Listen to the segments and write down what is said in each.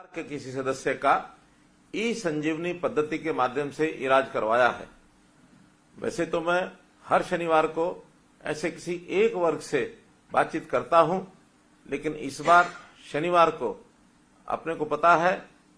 परिवार के किसी सदस्य का ई संजीवनी पद्धति के माध्यम से इलाज करवाया है। वैसे तो मैं हर शनिवार को ऐसे किसी एक वर्ग से बातचीत करता हूं, लेकिन इस बार शनिवार को अपने को पता है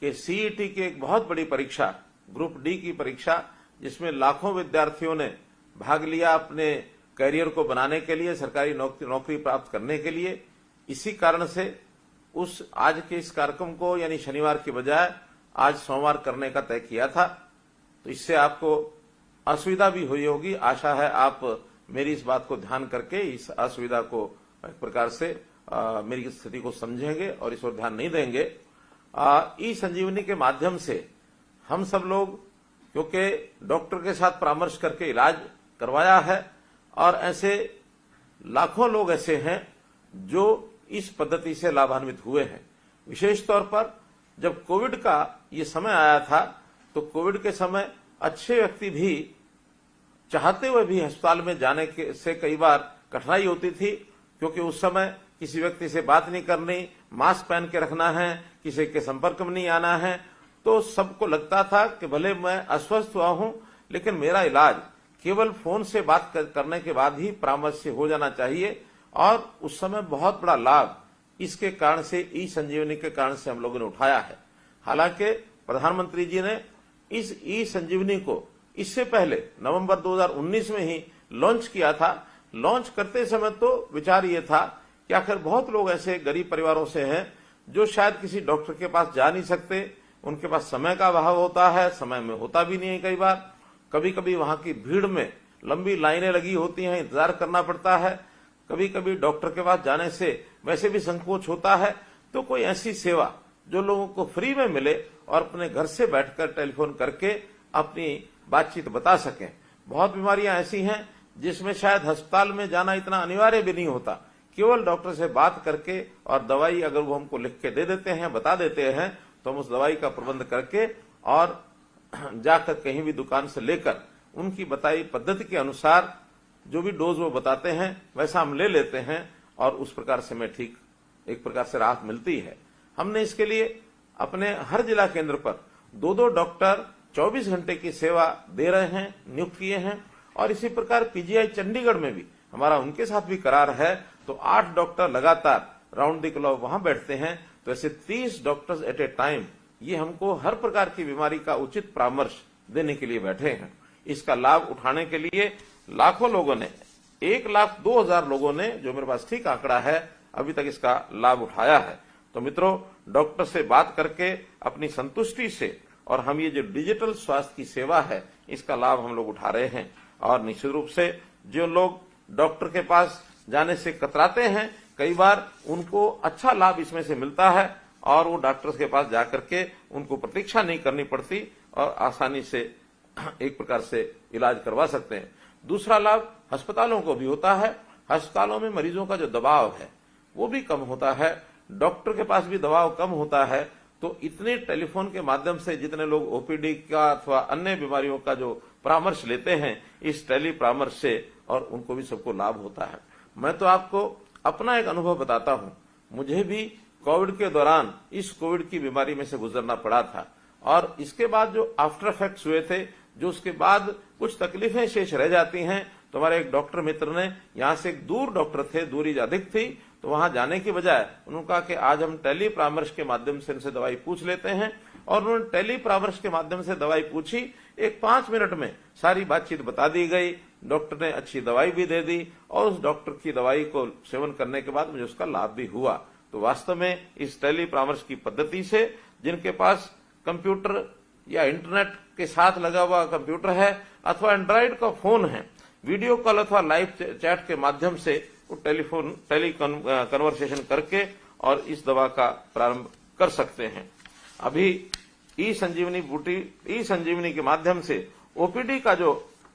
कि सीईटी की एक बहुत बड़ी परीक्षा, ग्रुप डी की परीक्षा, जिसमें लाखों विद्यार्थियों ने भाग लिया अपने करियर को बनाने के लिए, सरकारी नौकरी प्राप्त करने के लिए। इसी कारण से उस आज के इस कार्यक्रम को यानी शनिवार की बजाय आज सोमवार करने का तय किया था। तो इससे आपको असुविधा भी हुई होगी। आशा है आप मेरी इस बात को ध्यान करके इस असुविधा को एक प्रकार से मेरी स्थिति को समझेंगे और इस ओर ध्यान नहीं देंगे। ई संजीवनी के माध्यम से हम सब लोग, क्योंकि डॉक्टर के साथ परामर्श करके इलाज करवाया है, और ऐसे लाखों लोग ऐसे हैं जो इस पद्धति से लाभान्वित हुए हैं। विशेष तौर पर जब कोविड का ये समय आया था, तो कोविड के समय अच्छे व्यक्ति भी चाहते हुए भी अस्पताल में जाने से कई बार कठिनाई होती थी, क्योंकि उस समय किसी व्यक्ति से बात नहीं करनी, मास्क पहन के रखना है, किसी के संपर्क में नहीं आना है। तो सबको लगता था कि भले मैं अस्वस्थ हुआ हूं, लेकिन मेरा इलाज केवल फोन से बात करने के बाद ही परामर्श से हो जाना चाहिए। और उस समय बहुत बड़ा लाभ इसके कारण से, ई संजीवनी के कारण से हम लोगों ने उठाया है। हालांकि प्रधानमंत्री जी ने इस ई संजीवनी को इससे पहले नवंबर 2019 में ही लॉन्च किया था। लॉन्च करते समय तो विचार ये था कि आखिर बहुत लोग ऐसे गरीब परिवारों से हैं जो शायद किसी डॉक्टर के पास जा नहीं सकते, उनके पास समय का अभाव होता है, समय में होता भी नहीं है। कई बार कभी कभी वहां की भीड़ में लंबी लाइनें लगी होती हैं, इंतजार करना पड़ता है। कभी कभी डॉक्टर के पास जाने से वैसे भी संकोच होता है। तो कोई ऐसी सेवा जो लोगों को फ्री में मिले और अपने घर से बैठकर टेलीफोन करके अपनी बातचीत बता सकें। बहुत बीमारियां ऐसी हैं जिसमें शायद अस्पताल में जाना इतना अनिवार्य भी नहीं होता, केवल डॉक्टर से बात करके और दवाई अगर वो हमको लिख के दे देते हैं, बता देते हैं, तो हम उस दवाई का प्रबंध करके और जाकर कहीं भी दुकान से लेकर उनकी बताई पद्धति के अनुसार जो भी डोज वो बताते हैं वैसा हम ले लेते हैं, और उस प्रकार से हमें ठीक एक प्रकार से राहत मिलती है। हमने इसके लिए अपने हर जिला केंद्र पर 2-2 डॉक्टर 24 घंटे की सेवा दे रहे हैं, नियुक्त किए हैं। और इसी प्रकार पीजीआई चंडीगढ़ में भी हमारा उनके साथ भी करार है। तो 8 डॉक्टर लगातार राउंड द क्लॉक वहां बैठते हैं। तो ऐसे 30 डॉक्टर्स एट ए टाइम ये हमको हर प्रकार की बीमारी का उचित परामर्श देने के लिए बैठे हैं। इसका लाभ उठाने के लिए लाखों लोगों ने, 1,02,000 लोगों ने, जो मेरे पास ठीक आंकड़ा है, अभी तक इसका लाभ उठाया है। तो मित्रों, डॉक्टर से बात करके अपनी संतुष्टि से, और हम ये जो डिजिटल स्वास्थ्य की सेवा है इसका लाभ हम लोग उठा रहे हैं। और निश्चित रूप से जो लोग डॉक्टर के पास जाने से कतराते हैं, कई बार उनको अच्छा लाभ इसमें से मिलता है और वो डॉक्टर के पास जाकर के उनको प्रतीक्षा नहीं करनी पड़ती और आसानी से एक प्रकार से इलाज करवा सकते हैं। दूसरा लाभ अस्पतालों को भी होता है। अस्पतालों में मरीजों का जो दबाव है वो भी कम होता है, डॉक्टर के पास भी दबाव कम होता है। तो इतने टेलीफोन के माध्यम से जितने लोग ओपीडी का अथवा अन्य बीमारियों का जो परामर्श लेते हैं इस टेली परामर्श से, और उनको भी सबको लाभ होता है। मैं तो आपको अपना एक अनुभव बताता हूं। मुझे भी कोविड के दौरान इस कोविड की बीमारी में से गुजरना पड़ा था, और इसके बाद जो आफ्टर इफेक्ट्स हुए थे, जो उसके बाद कुछ तकलीफें शेष रह जाती हैं, तो हमारे एक डॉक्टर मित्र ने, यहां से एक दूर डॉक्टर थे, दूरी अधिक थी, तो वहां जाने की बजाय उन्होंने कहा कि आज हम टेली परामर्श के माध्यम से इनसे दवाई पूछ लेते हैं। और उन्होंने टेली परामर्श के माध्यम से दवाई पूछी। एक 5 मिनट में सारी बातचीत बता दी गई, डॉक्टर ने अच्छी दवाई भी दे दी, और उस डॉक्टर की दवाई को सेवन करने के बाद मुझे उसका लाभ भी हुआ। तो वास्तव में इस टेली परामर्श की पद्धति से जिनके पास कंप्यूटर या इंटरनेट के साथ लगा हुआ कंप्यूटर है अथवा एंड्रॉइड का फोन है, वीडियो कॉल अथवा लाइव चैट के माध्यम से वो टेली कन्वर्सेशन करके और इस दवा का प्रारंभ कर सकते हैं। अभी ई संजीवनी के माध्यम से ओपीडी का जो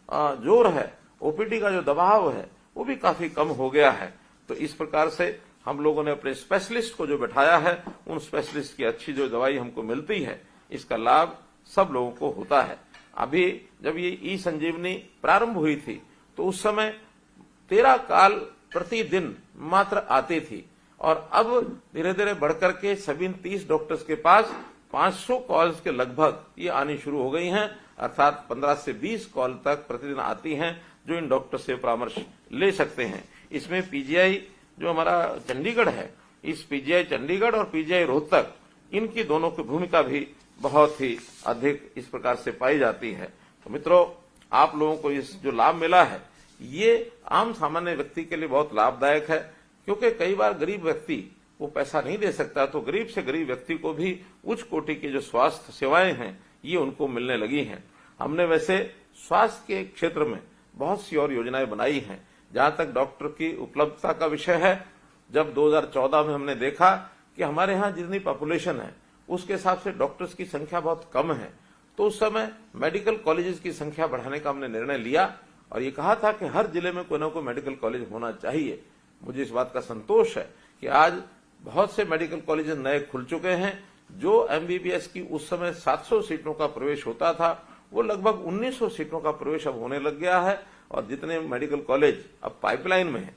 जोर है, ओपीडी का जो दबाव है, वो भी काफी कम हो गया है। तो इस प्रकार से हम लोगों ने अपने स्पेशलिस्ट को जो बैठाया है, उन स्पेशलिस्ट की अच्छी जो दवाई हमको मिलती है, इसका लाभ सब लोगों को होता है। अभी जब ये ई संजीवनी प्रारंभ हुई थी तो उस समय 13 कॉल प्रतिदिन मात्र आती थी, और अब धीरे धीरे बढ़कर के सभी 30 डॉक्टर्स के पास 500 कॉल्स के लगभग ये आनी शुरू हो गई हैं, अर्थात 15 से 20 कॉल तक प्रतिदिन आती हैं जो इन डॉक्टर से परामर्श ले सकते हैं। इसमें पीजीआई जो हमारा चंडीगढ़ है, इस पीजीआई चंडीगढ़ और पीजीआई रोहतक, इनकी दोनों की भूमिका भी बहुत ही अधिक इस प्रकार से पाई जाती है। तो मित्रों, आप लोगों को इस जो लाभ मिला है ये आम सामान्य व्यक्ति के लिए बहुत लाभदायक है, क्योंकि कई बार गरीब व्यक्ति वो पैसा नहीं दे सकता, तो गरीब से गरीब व्यक्ति को भी उच्च कोटि की जो स्वास्थ्य सेवाएं हैं ये उनको मिलने लगी हैं। हमने वैसे स्वास्थ्य के क्षेत्र में बहुत सी और योजनाएं बनाई हैं। जहां तक डॉक्टर की उपलब्धता का विषय है, जब 2014 में हमने देखा कि हमारे यहाँ जितनी पॉपुलेशन है उसके हिसाब से डॉक्टर्स की संख्या बहुत कम है, तो उस समय मेडिकल कॉलेजेस की संख्या बढ़ाने का हमने निर्णय लिया और ये कहा था कि हर जिले में कोई ना कोई मेडिकल कॉलेज होना चाहिए। मुझे इस बात का संतोष है कि आज बहुत से मेडिकल कॉलेज नए खुल चुके हैं। जो एमबीबीएस की उस समय 700 सीटों का प्रवेश होता था, वो लगभग 1900 सीटों का प्रवेश अब होने लग गया है। और जितने मेडिकल कॉलेज अब पाइपलाइन में हैं,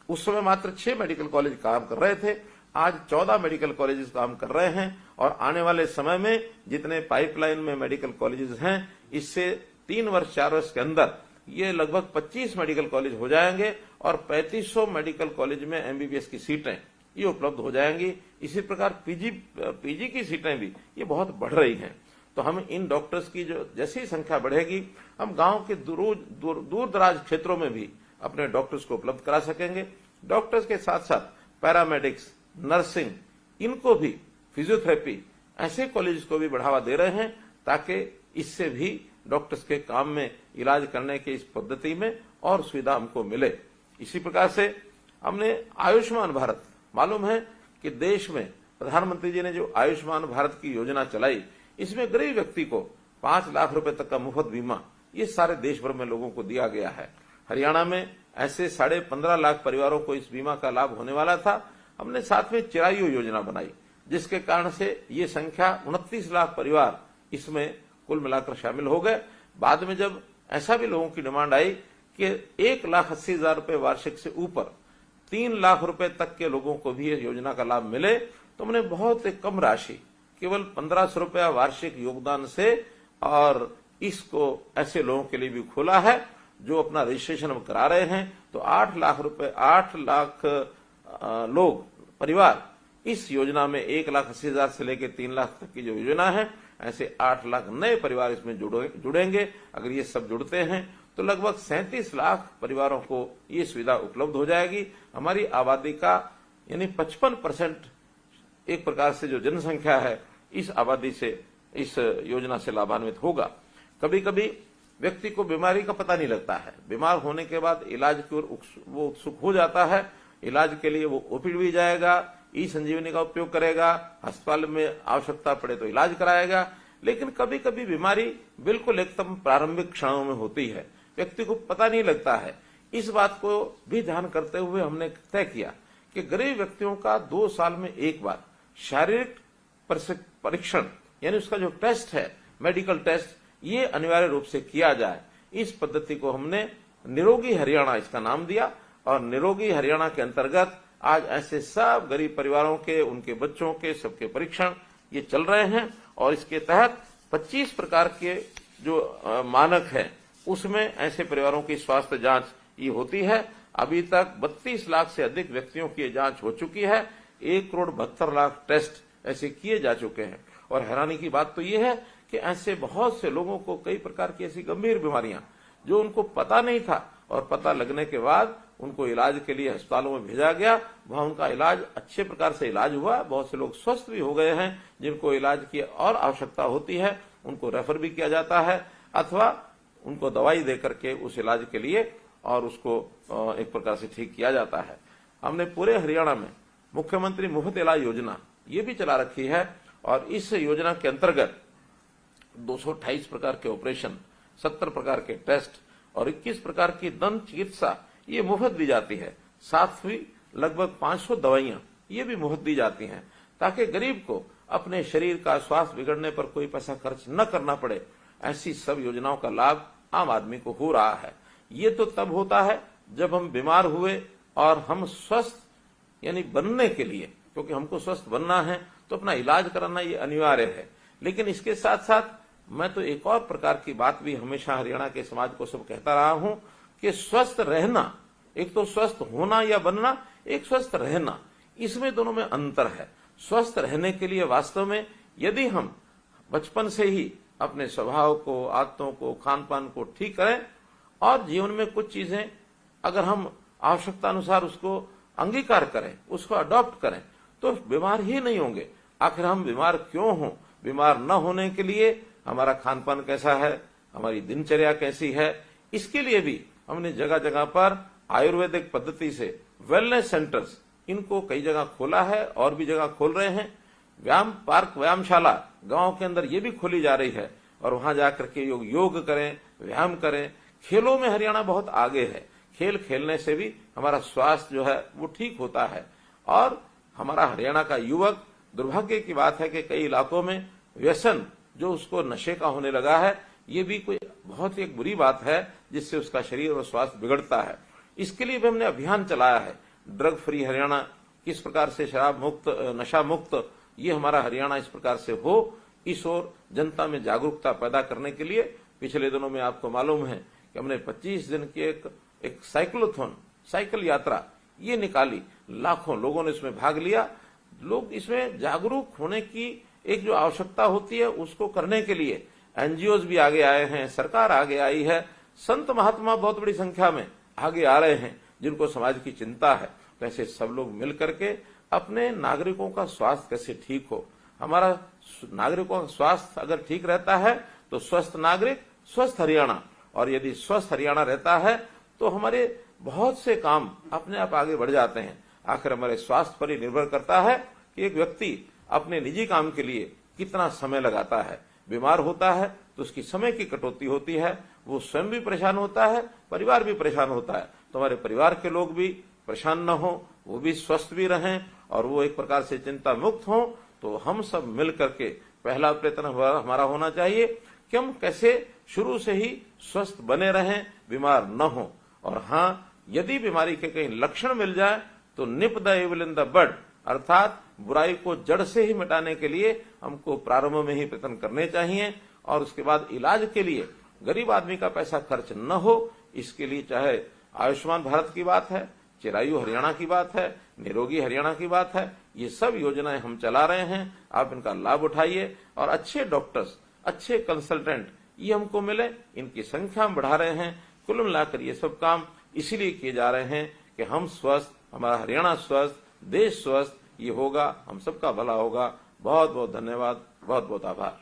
उस समय मात्र 6 मेडिकल कॉलेज काम कर रहे थे, आज 14 मेडिकल कॉलेजेस काम कर रहे हैं। और आने वाले समय में जितने पाइपलाइन में मेडिकल कॉलेजेस हैं, इससे 3 वर्ष 4 वर्ष के अंदर ये लगभग 25 मेडिकल कॉलेज हो जाएंगे और 3500 मेडिकल कॉलेज में एमबीबीएस की सीटें ये उपलब्ध हो जाएंगी। इसी प्रकार पीजी की सीटें भी ये बहुत बढ़ रही हैं। तो हम इन डॉक्टर्स की जो जैसी संख्या बढ़ेगी, हम गांव के दूर दराज क्षेत्रों में भी अपने डॉक्टर्स को उपलब्ध करा सकेंगे। डॉक्टर्स के साथ साथ पैरामेडिक्स, नर्सिंग, इनको भी, फिजियोथेरेपी, ऐसे कॉलेज को भी बढ़ावा दे रहे हैं ताकि इससे भी डॉक्टर्स के काम में, इलाज करने की इस पद्धति में और सुविधा हमको मिले। इसी प्रकार से हमने आयुष्मान भारत, मालूम है कि देश में प्रधानमंत्री जी ने जो आयुष्मान भारत की योजना चलाई, इसमें गरीब व्यक्ति को 5 लाख रुपए तक का मुफ्त बीमा ये सारे देश भर में लोगों को दिया गया है। हरियाणा में ऐसे 15.5 लाख परिवारों को इस बीमा का लाभ होने वाला था। हमने साथ में चिरायु योजना बनाई, जिसके कारण से ये संख्या 29 लाख परिवार इसमें कुल मिलाकर शामिल हो गए। बाद में जब ऐसा भी लोगों की डिमांड आई कि 1,80,000 रुपए वार्षिक से ऊपर 3 लाख रुपए तक के लोगों को भी इस योजना का लाभ मिले, तो हमने बहुत कम राशि, केवल 1500 रुपया वार्षिक योगदान से, और इसको ऐसे लोगों के लिए भी खोला है जो अपना रजिस्ट्रेशन हम करा रहे हैं। तो 8 लाख लोग, परिवार इस योजना में 1,80,000 से लेकर 3 लाख तक की जो योजना है, ऐसे 8 लाख नए परिवार इसमें जुड़ेंगे। अगर ये सब जुड़ते हैं तो लगभग 37 लाख परिवारों को ये सुविधा उपलब्ध हो जाएगी। हमारी आबादी का यानी 55% एक प्रकार से जो जनसंख्या है, इस आबादी से, इस योजना से लाभान्वित होगा। कभी कभी व्यक्ति को बीमारी का पता नहीं लगता है, बीमार होने के बाद इलाज की ओर वो उत्सुक हो जाता है। इलाज के लिए वो ओपीडी भी जाएगा, ई संजीवनी का उपयोग करेगा, अस्पताल में आवश्यकता पड़े तो इलाज कराएगा। लेकिन कभी कभी बीमारी बिल्कुल एकदम प्रारंभिक क्षणों में होती है, व्यक्ति को पता नहीं लगता है। इस बात को भी ध्यान करते हुए हमने तय किया कि गरीब व्यक्तियों का 2 साल में एक बार शारीरिक परीक्षण, यानी उसका जो टेस्ट है, मेडिकल टेस्ट, ये अनिवार्य रूप से किया जाए। इस पद्धति को हमने निरोगी हरियाणा इसका नाम दिया, और निरोगी हरियाणा के अंतर्गत आज ऐसे सब गरीब परिवारों के, उनके बच्चों के, सबके परीक्षण ये चल रहे हैं। और इसके तहत 25 प्रकार के जो मानक है, उसमें ऐसे परिवारों की स्वास्थ्य जांच ये होती है। अभी तक 32 लाख से अधिक व्यक्तियों की जांच हो चुकी है। 1,72,00,000 टेस्ट ऐसे किए जा चुके हैं। और हैरानी की बात तो ये है कि ऐसे बहुत से लोगों को कई प्रकार की ऐसी गंभीर बीमारियां जो उनको पता नहीं था, और पता लगने के बाद उनको इलाज के लिए अस्पतालों में भेजा गया, वहां उनका इलाज अच्छे प्रकार से इलाज हुआ। बहुत से लोग स्वस्थ भी हो गए हैं। जिनको इलाज की और आवश्यकता होती है उनको रेफर भी किया जाता है, अथवा उनको दवाई दे करके उस इलाज के लिए और उसको एक प्रकार से ठीक किया जाता है। हमने पूरे हरियाणा में मुख्यमंत्री मुफ्त इलाज योजना ये भी चला रखी है, और इस योजना के अंतर्गत 228 प्रकार के ऑपरेशन, 70 प्रकार के टेस्ट और 21 प्रकार की दंत चिकित्सा ये मुफ्त दी जाती है। साथ ही लगभग 500 दवाइयां ये भी मुफ्त दी जाती हैं, ताकि गरीब को अपने शरीर का स्वास्थ्य बिगड़ने पर कोई पैसा खर्च न करना पड़े। ऐसी सब योजनाओं का लाभ आम आदमी को हो रहा है। ये तो तब होता है जब हम बीमार हुए और हम स्वस्थ यानी बनने के लिए, क्योंकि हमको स्वस्थ बनना है तो अपना इलाज कराना ये अनिवार्य है। लेकिन इसके साथ साथ मैं तो एक और प्रकार की बात भी हमेशा हरियाणा के समाज को सब कहता रहा हूं कि स्वस्थ रहना, एक तो स्वस्थ होना या बनना, एक स्वस्थ रहना, इसमें दोनों में अंतर है। स्वस्थ रहने के लिए वास्तव में यदि हम बचपन से ही अपने स्वभाव को, आदतों को, खान पान को ठीक करें और जीवन में कुछ चीजें अगर हम आवश्यकता अनुसार उसको अंगीकार करें, उसको अडॉप्ट करें, तो बीमार ही नहीं होंगे। आखिर हम बीमार क्यों हों? बीमार न होने के लिए हमारा खान पान कैसा है, हमारी दिनचर्या कैसी है, इसके लिए भी हमने जगह जगह पर आयुर्वेदिक पद्धति से वेलनेस सेंटर्स, इनको कई जगह खोला है और भी जगह खोल रहे हैं। व्यायाम पार्क, व्यायामशाला गांव के अंदर ये भी खोली जा रही है और वहां जाकर के योग करें, व्यायाम करें। खेलों में हरियाणा बहुत आगे है। खेल खेलने से भी हमारा स्वास्थ्य जो है वो ठीक होता है। और हमारा हरियाणा का युवक, दुर्भाग्य की बात है कि कई इलाकों में व्यसन जो उसको नशे का होने लगा है, ये भी कोई बहुत ही एक बुरी बात है जिससे उसका शरीर और स्वास्थ्य बिगड़ता है। इसके लिए भी हमने अभियान चलाया है, ड्रग फ्री हरियाणा, किस प्रकार से शराब मुक्त, नशा मुक्त ये हमारा हरियाणा इस प्रकार से हो, इस ओर जनता में जागरूकता पैदा करने के लिए पिछले दिनों में आपको मालूम है कि हमने 25 दिन की एक साइक्लोथॉन, साइकिल यात्रा ये निकाली। लाखों लोगों ने इसमें भाग लिया। लोग इसमें जागरूक होने की एक जो आवश्यकता होती है उसको करने के लिए एनजीओज भी आगे आए हैं, सरकार आगे आई है, संत महात्मा बहुत बड़ी संख्या में आगे आ रहे हैं जिनको समाज की चिंता है। तो ऐसे सब लोग मिल करके अपने नागरिकों का स्वास्थ्य कैसे ठीक हो, हमारा नागरिकों का स्वास्थ्य अगर ठीक रहता है तो स्वस्थ नागरिक, स्वस्थ हरियाणा, और यदि स्वस्थ हरियाणा रहता है तो हमारे बहुत से काम अपने आप आगे बढ़ जाते हैं। आखिर हमारे स्वास्थ्य पर ही निर्भर करता है कि एक व्यक्ति अपने निजी काम के लिए कितना समय लगाता है। बीमार होता है तो उसकी समय की कटौती होती है, वो स्वयं भी परेशान होता है, परिवार भी परेशान होता है। तो हमारे परिवार के लोग भी परेशान न हो, वो भी स्वस्थ भी रहें और वो एक प्रकार से चिंता मुक्त हो। तो हम सब मिल करके पहला प्रयत्न हमारा होना चाहिए कि हम कैसे शुरू से ही स्वस्थ बने रहें, बीमार न हो। और हाँ, यदि बीमारी के कहीं लक्षण मिल जाए तो nip the evil in the bud, अर्थात बुराई को जड़ से ही मिटाने के लिए हमको प्रारंभ में ही प्रयत्न करने चाहिए। और उसके बाद इलाज के लिए गरीब आदमी का पैसा खर्च न हो, इसके लिए चाहे आयुष्मान भारत की बात है, चिरायु हरियाणा की बात है, निरोगी हरियाणा की बात है, ये सब योजनाएं हम चला रहे हैं। आप इनका लाभ उठाइए और अच्छे डॉक्टर्स, अच्छे कंसल्टेंट ये हमको मिले, इनकी संख्या हम बढ़ा रहे हैं। कुल मिलाकर ये सब काम इसीलिए किए जा रहे हैं कि हम स्वस्थ, हमारा हरियाणा स्वस्थ, देश स्वस्थ, ये होगा, हम सबका भला होगा। बहुत बहुत धन्यवाद, बहुत बहुत आभार।